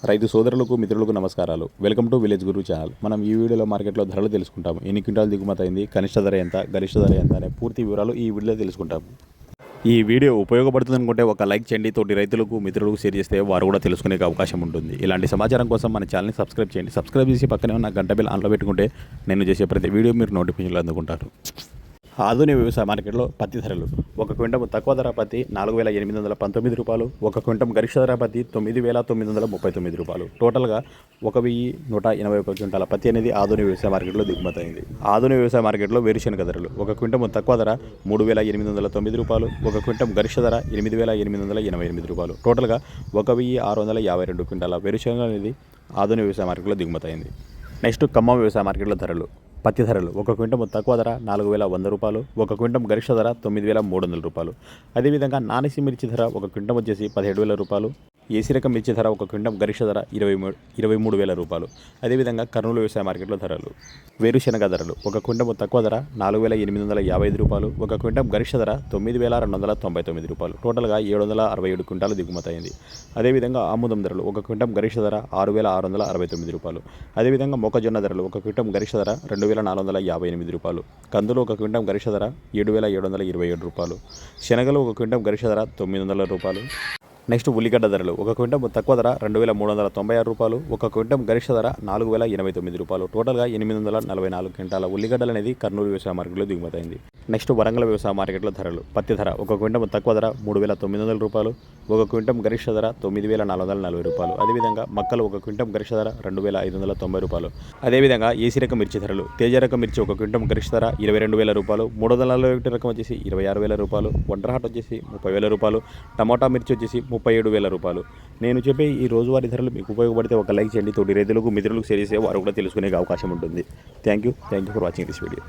రైతు సోదరులకు మిత్రులకు నమస్కారాలు. Welcome to village Guru channel. మనం ఈ వీడియోలో మార్కెట్లో ధరలు తెలుసుకుంటాము. ఎన్ని క్వింటాలు దిగుమతి అయింది, కనిష్ట ధర ఎంత, గరిష్ట ధర ఎంత అనే పూర్తి వివరాలు ఈ వీడియోలో తెలుసుకుంటాము. ఈ వీడియో ఉపయోగపడుతుంది అనుకుంటే ఒక లైక్ చేయండి. తోటి రైతులకు మిత్రులకు షేర్ చేస్తే వారు కూడా తెలుసుకునే అవకాశం ఉంటుంది. ఇలాంటి సమాచారం కోసం మన ఛానల్ని సబ్స్క్రైబ్ చేయండి. సబ్స్క్రైబ్ చేసి పక్కనే ఉన్న గంట బెల్ ఆన్లో పెట్టుకుంటే నేను చేసే ప్రతి వీడియో మీరు నోటిఫికేషన్లు అందుకుంటారు. ఆధునిక వ్యవసాయ మార్కెట్లో పత్తి ధరలు. ఒక క్వింటం తక్కువ ధర పత్తి 4,819 రూపాయలు, ఒక క్వింటం గరిష్ట ధర పత్తి 9,939 రూపాయలు. టోటల్గా 1,181 క్వింటాల పత్తి అనేది ఆధునిక వ్యవసాయ మార్కెట్లో దిగుమతి అయింది. ఆధునిక వ్యవసాయ మార్కెట్లో వేరుశెనగ ధరలు. ఒక క్వింటం తక్కువ ధర 3,809 రూపాయలు, ఒక క్వింటం గరిష్ట ధర 8,888 రూపాయలు. టోటల్గా 1,652 క్వింటాల వేరుశెనగ అనేది ఆధునిక వ్యవసాయ మార్కెట్లో దిగుమతి అయింది. నెక్స్ట్ ఖమ్మం వ్యవసాయ మార్కెట్లో ధరలు. పత్తి ధరలు. ఒక క్వింటం తక్కువ ధర 4,100 రూపాయలు, ఒక క్వింటం గరిష్ట ధర 9,300 రూపాయలు. అదేవిధంగా నానిసి మిర్చి ధర ఒక క్వింటం వచ్చేసి 17,000 రూపాయలు. ఏసీ రకం మిర్చి ధర ఒక క్వింటం గరిష్ట ధర 23,000 రూపాయలు. అదేవిధంగా కర్నూలు వ్యవసాయ మార్కెట్లో ధరలు. వేరుశెనగ ధరలు. ఒక క్వింటం తక్కువ ధర 4,855 రూపాయలు, ఒక క్వింటం గరిష్ట ధర 9,299 రూపాయలు. టోటల్గా 767 క్వింటాలు దిగుమతి అయింది. అదేవిధంగా ఆముదం ధరలు. ఒక క్వింటం గరిష్ట ధర 6,669 రూపాయలు. అదేవిధంగా మొక్కజొన్న ధరలు. ఒక క్వింటం గరిష్ట ధర 2,458 రూపాయలు. కందులు ఒక క్వింటం గరిష్ట ధర 7,727 రూపాయలు. శనగలు ఒక క్వింటం గరిష్ట ధర 900 రూపాయలు. నెక్స్ట్ ఉల్లిగడ్డ ధరలు. ఒక క్వింటం తక్కువ ధర 2,396 రూపాయలు, ఒక క్వింటం గరిష్ట ధర 4,089 రూపాయలు. టోటల్గా 844 క్వింటాల ఉల్లిగడ్డలు అనేది కర్నూలు వ్యవసాయ మార్కెట్లో దిగుమతి అయింది. నెక్స్ట్ వరంగల్ వ్యవసాయ మార్కెట్లో ధరలు. పత్తి ధర. ఒక క్వింటం తక్కువ ధర 3,900 రూపాయలు, ఒక క్వింటం గరిష్ట ధర 9,440 రూపాయలు. అదేవిధంగా మక్కలు ఒక క్వింటం గరిష్ట ధర 2,590 రూపాయలు. అదేవిధంగా ఏసీ రకం మిర్చి ధరలు. తేజ రకం మిర్చి ఒక క్వింటం గరిష్ట ధర 22,000 రూపాయలు, 341 రకం వచ్చేసి 26,000 రూపాయలు, వంటరహాట్ వచ్చేసి 30,000 రూపాయలు, టమాటా మిర్చి వచ్చేసి 37,000 రూపాయలు. నేను చెప్పే ఈ రోజువారీ ధరలు మీకు ఉపయోగపడితే ఒక లైక్ చేయండి. తోటి రైతులకు మిత్రులకు షేర్ చేసే వారు కూడా తెలుసుకునే అవకాశం ఉంటుంది. Thank you for watching this video.